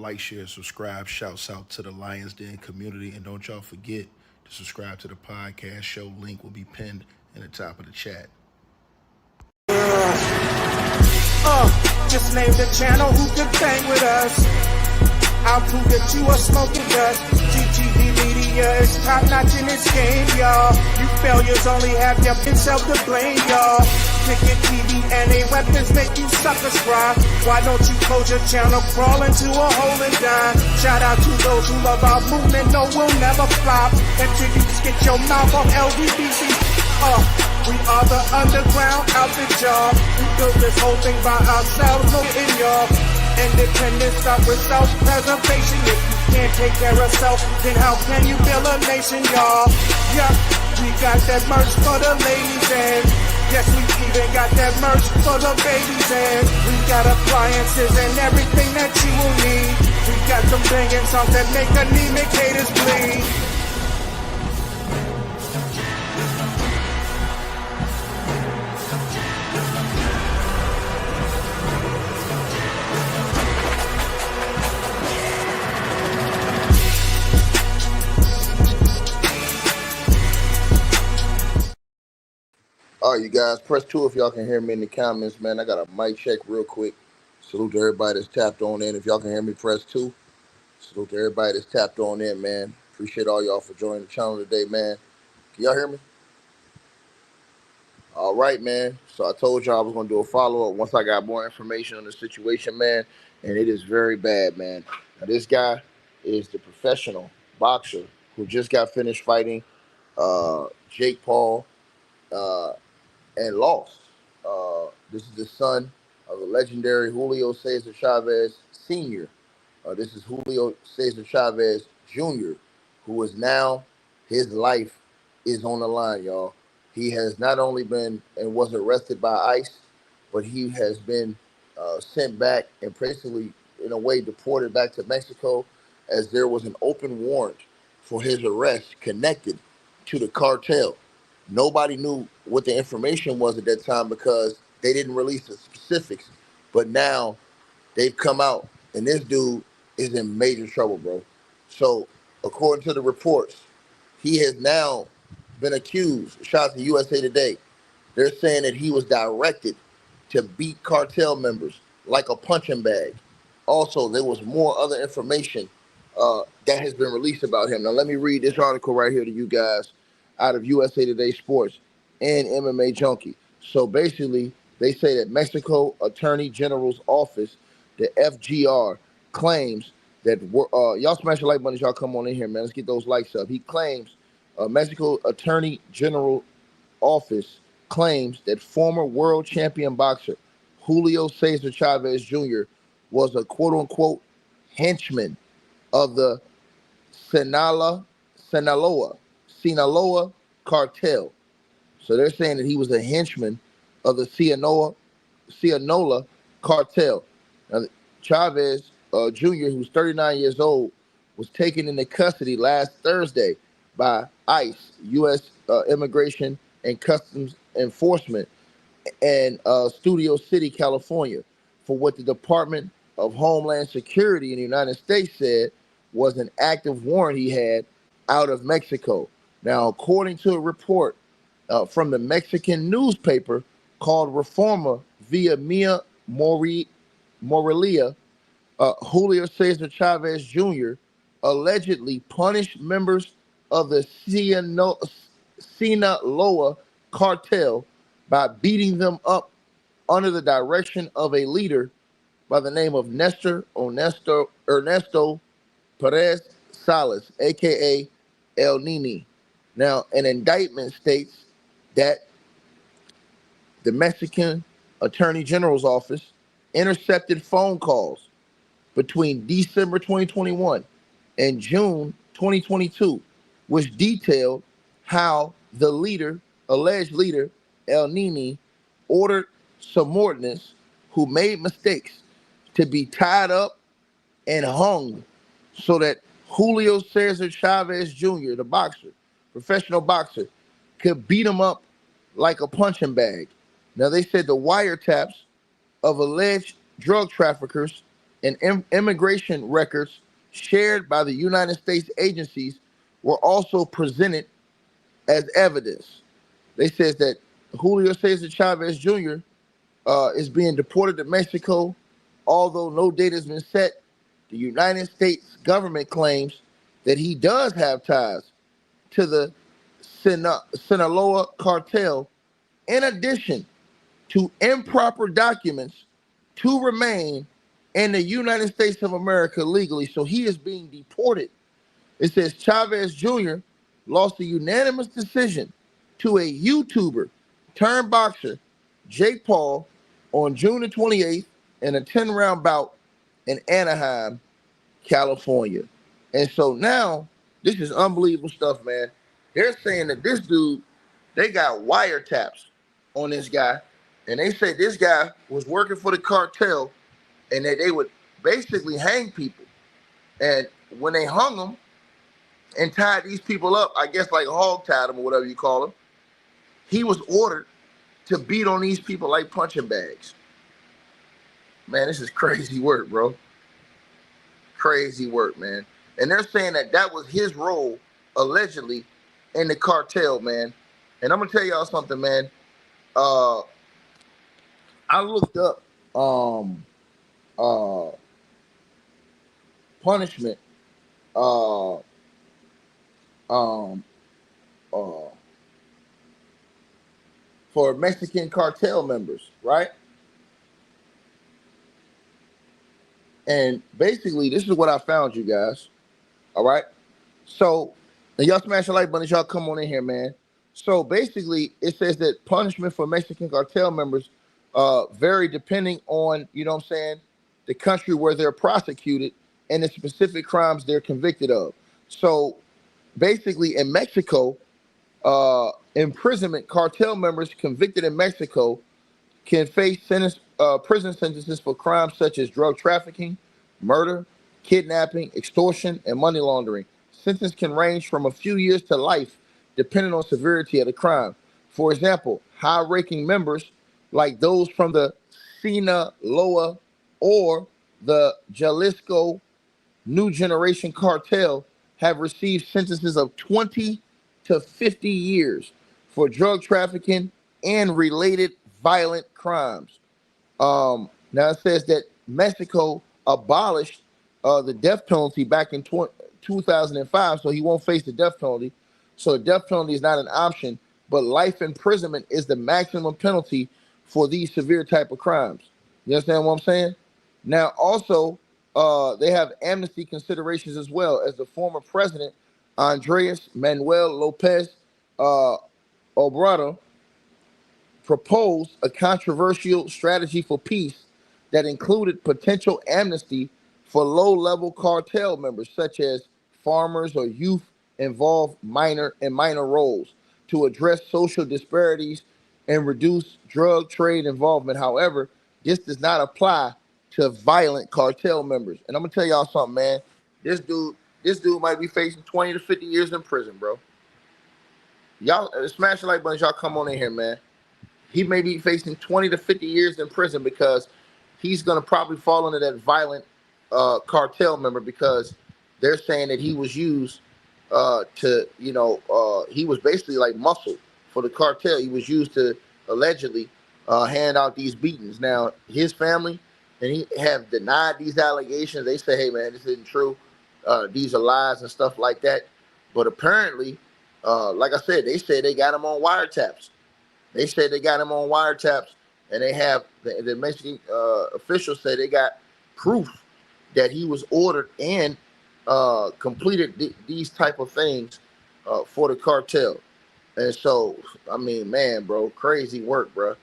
Like, share, subscribe. Shouts out to the Lions Den community. And don't y'all forget to subscribe to the podcast show. Link will be pinned in the top of the chat. Just name the channel who could bang with us. I'll prove that you are smoking dust. GTV Media is top notch in this game, y'all. You failures only have your self to blame, y'all. Cricket TV and a weapons make you suckers cry. Why don't you close your channel, crawl into a hole and die? Shout out to those who love our movement, no, we'll never flop. Until you get your mouth off LDBC. We are the underground outfit, y'all. We built this whole thing by ourselves, no in y'all. Independence start with self-preservation. If you can't take care of self, then how can you build a nation, y'all? Yup, we got that merch for the ladies and yes, we even got that merch for the babies and we got appliances and everything that you will need. We got some banging songs that make anemic haters bleed. All right, you guys, press 2 if y'all can hear me in the comments, man. I got a mic check real quick. Salute to everybody that's tapped on in. If y'all can hear me, press 2. Salute to everybody that's tapped on in, man. Appreciate all y'all for joining the channel today, man. Can y'all hear me? All right, man. So I told y'all I was going to do a follow-up once I got more information on the situation, man. And it is very bad, man. Now, this guy is the professional boxer who just got finished fighting Jake Paul, and lost. This is the son of the legendary Julio Cesar Chavez Sr. This is Julio Cesar Chavez Jr., who is now, his life is on the line, y'all. He has not only been and was arrested by ICE, but he has been sent back and basically, in a way, deported back to Mexico, as there was an open warrant for his arrest connected to the cartel. Nobody knew what the information was at that time because they didn't release the specifics. But now they've come out, and this dude is in major trouble, bro. So according to the reports, he has now been accused. Shout out to USA Today. They're saying that he was directed to beat cartel members like a punching bag. Also, there was more other information that has been released about him. Now, let me read this article right here to you guys out of USA Today Sports and MMA Junkie. So basically, they say that Mexico Attorney General's office, the FGR, claims that y'all smash the like button as y'all come on in here, man. Let's get those likes up. He claims Mexico Attorney General office claims that former world champion boxer Julio Cesar Chavez Jr. was a quote-unquote henchman of the Sinaloa cartel. So they're saying that he was a henchman of the Sinaloa cartel. Now, Chavez Jr., who's 39 years old, was taken into custody last Thursday by ICE, U.S. Immigration and Customs Enforcement, in Studio City, California, for what the Department of Homeland Security in the United States said was an active warrant he had out of Mexico. Now, according to a report from the Mexican newspaper called Reforma via Mia Morelia, Julio Cesar Chavez Jr. allegedly punished members of the Sinaloa cartel by beating them up under the direction of a leader by the name of Ernesto Perez Salas, a.k.a. El Nini. Now, an indictment states that the Mexican Attorney General's office intercepted phone calls between December 2021 and June 2022, which detailed how the alleged leader, El Nini, ordered subordinates who made mistakes to be tied up and hung so that Julio Cesar Chavez Jr., the boxer, professional boxer, could beat him up like a punching bag. Now, they said the wiretaps of alleged drug traffickers and immigration records shared by the United States agencies were also presented as evidence. They says that Julio Cesar Chavez Jr. Is being deported to Mexico, although no date has been set. The United States government claims that he does have ties to the Sinaloa cartel, in addition to improper documents to remain in the United States of America legally. So he is being deported. It says Chavez Jr. lost a unanimous decision to a YouTuber turned boxer, Jake Paul, on June the 28th in a 10-round bout in Anaheim, California. And so now, this is unbelievable stuff, man. They're saying that this dude, they got wiretaps on this guy, and they say this guy was working for the cartel, and that they would basically hang people. And when they hung them and tied these people up, I guess like hog tied them or whatever you call them, he was ordered to beat on these people like punching bags. Man, this is crazy work, bro. Crazy work, man. And they're saying that that was his role, allegedly, in the cartel, man. And I'm going to tell y'all something, man. I looked up punishment for Mexican cartel members, right? And basically, this is what I found, you guys. All right. So, and y'all smash the like button, y'all come on in here, man. So basically, it says that punishment for Mexican cartel members vary depending on, you know what I'm saying, the country where they're prosecuted and the specific crimes they're convicted of. So basically, in Mexico, imprisonment, cartel members convicted in Mexico can face prison sentences for crimes such as drug trafficking, murder, kidnapping, extortion, and money laundering. Sentence can range from a few years to life, depending on severity of the crime. For example, high-ranking members like those from the Sinaloa or the Jalisco New Generation Cartel have received sentences of 20 to 50 years for drug trafficking and related violent crimes. Now it says that Mexico abolished the death penalty back in 2005, so he won't face the death penalty. So the death penalty is not an option, but life imprisonment is the maximum penalty for these severe type of crimes. You understand what I'm saying? Now, also, they have amnesty considerations as well, as the former president, Andres Manuel Lopez Obrador, proposed a controversial strategy for peace that included potential amnesty for low-level cartel members, such as farmers or youth involved in minor roles, to address social disparities and reduce drug trade involvement. However, this does not apply to violent cartel members. And I'm gonna tell y'all something, man. This dude might be facing 20 to 50 years in prison, bro. Y'all smash the like button, y'all come on in here, man. He may be facing 20 to 50 years in prison because he's gonna probably fall into that violent cartel member, because they're saying that he was used he was basically like muscle for the cartel. He was used to allegedly hand out these beatings. Now, his family and he have denied these allegations. They say, hey, man, this isn't true. These are lies and stuff like that. But apparently, like I said, they say they got him on wiretaps. They say they got him on wiretaps, and they have the Mexican officials say they got proof that he was ordered and completed these type of things for the cartel. And so, I mean, man, bro, crazy work, bro.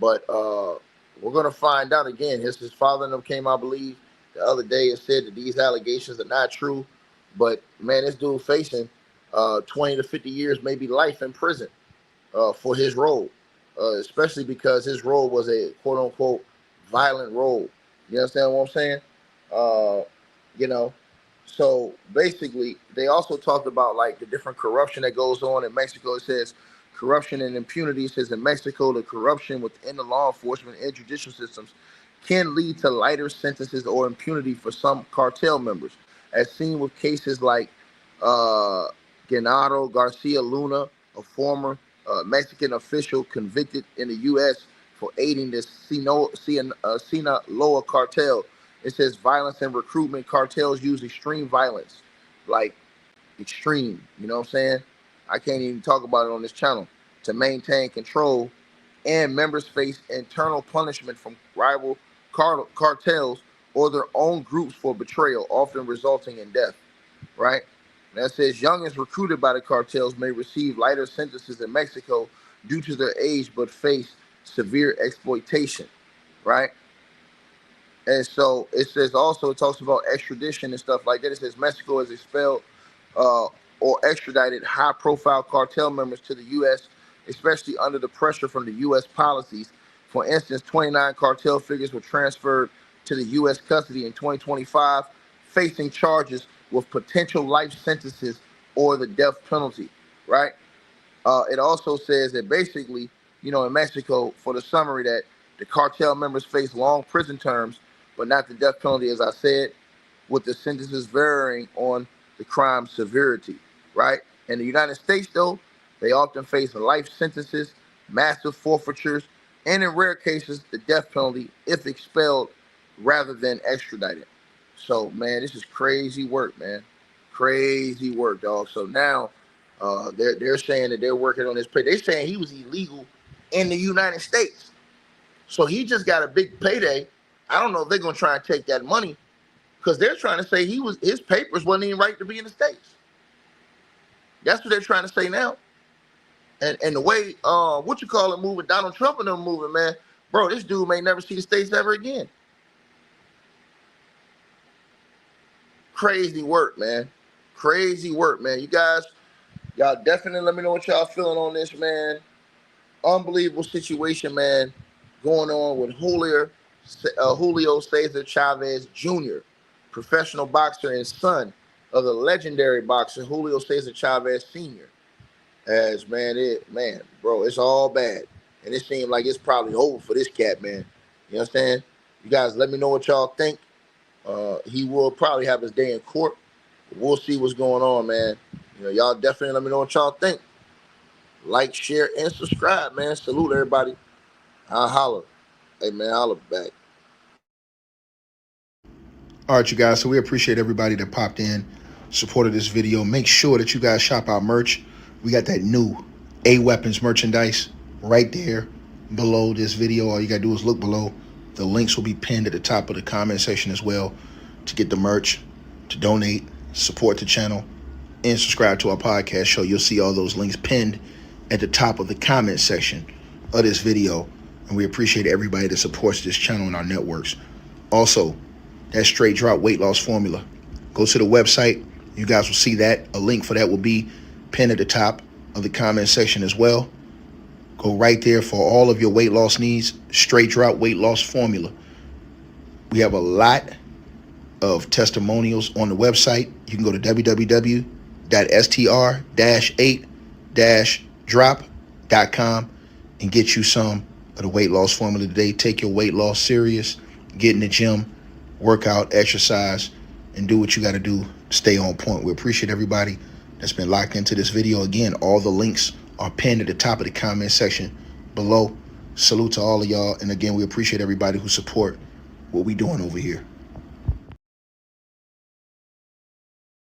But we're gonna find out again. His father and them came, I believe, the other day and said that these allegations are not true. But man, this dude facing 20 to 50 years, maybe life in prison for his role, especially because his role was a quote unquote violent role. You understand what I'm saying? So basically, they also talked about like the different corruption that goes on in Mexico. It says corruption and impunity. It says in Mexico, the corruption within the law enforcement and judicial systems can lead to lighter sentences or impunity for some cartel members, as seen with cases like uh, Genaro Garcia Luna, a former Mexican official convicted in the U.S. for aiding the Sinaloa cartel. It says violence and recruitment. Cartels use extreme violence, like extreme, you know what I'm saying? I can't even talk about it on this channel, to maintain control, and members face internal punishment from rival cartels or their own groups for betrayal, often resulting in death, right? And that says youngins recruited by the cartels may receive lighter sentences in Mexico due to their age, but face severe exploitation, right? And so it says also, it talks about extradition and stuff like that. It says Mexico has expelled uh, or extradited high profile cartel members to the U.S., especially under the pressure from the U.S. policies. For instance, 29 cartel figures were transferred to the U.S. custody in 2025, facing charges with potential life sentences or the death penalty, right? It also says that basically, in Mexico, for the summary, that the cartel members face long prison terms, but not the death penalty, as I said, with the sentences varying on the crime severity, right? In the United States, though, they often face life sentences, massive forfeitures, and in rare cases, the death penalty if expelled rather than extradited. So, man, this is crazy work, man. Crazy work, dog. So now they're saying that they're working on this. They're saying he was illegal in the United States. So he just got a big payday. I don't know if they're going to try and take that money, because they're trying to say his papers wasn't even right to be in the States. That's what they're trying to say now. And the way moving, Donald Trump and them moving, man, bro, this dude may never see the States ever again. Crazy work, man. Crazy work, man. You guys, y'all definitely let me know what y'all feeling on this, man. Unbelievable situation, man, going on with Julio Cesar Chavez Jr., professional boxer and son of the legendary boxer Julio Cesar Chavez Sr. As bro, it's all bad, and it seems like it's probably over for this cat, man. You understand? You guys, let me know what y'all think. He will probably have his day in court. We'll see what's going on, man. Y'all definitely let me know what y'all think. Like, share, and subscribe, man. Salute everybody. I'll holler. Hey, man, holler back. All right, you guys. So we appreciate everybody that popped in, supported this video. Make sure that you guys shop our merch. We got that new A-Weapons merchandise right there below this video. All you got to do is look below. The links will be pinned at the top of the comment section as well to get the merch, to donate, support the channel, and subscribe to our podcast show. You'll see all those links pinned at the top of the comment section of this video. And we appreciate everybody that supports this channel and our networks. Also, that straight drop weight loss formula. Go to the website. You guys will see that. A link for that will be pinned at the top of the comment section as well. Go right there for all of your weight loss needs. Straight drop weight loss formula. We have a lot of testimonials on the website. You can go to www.str-8-drop.com and get you some of the weight loss formula today. Take your weight loss serious. Get in the gym, work out, exercise, and do what you got to do. Stay on point. We appreciate everybody that's been locked into this video. Again, all the links are pinned at the top of the comment section below. Salute to all of y'all. And again, we appreciate everybody who support what we doing over here.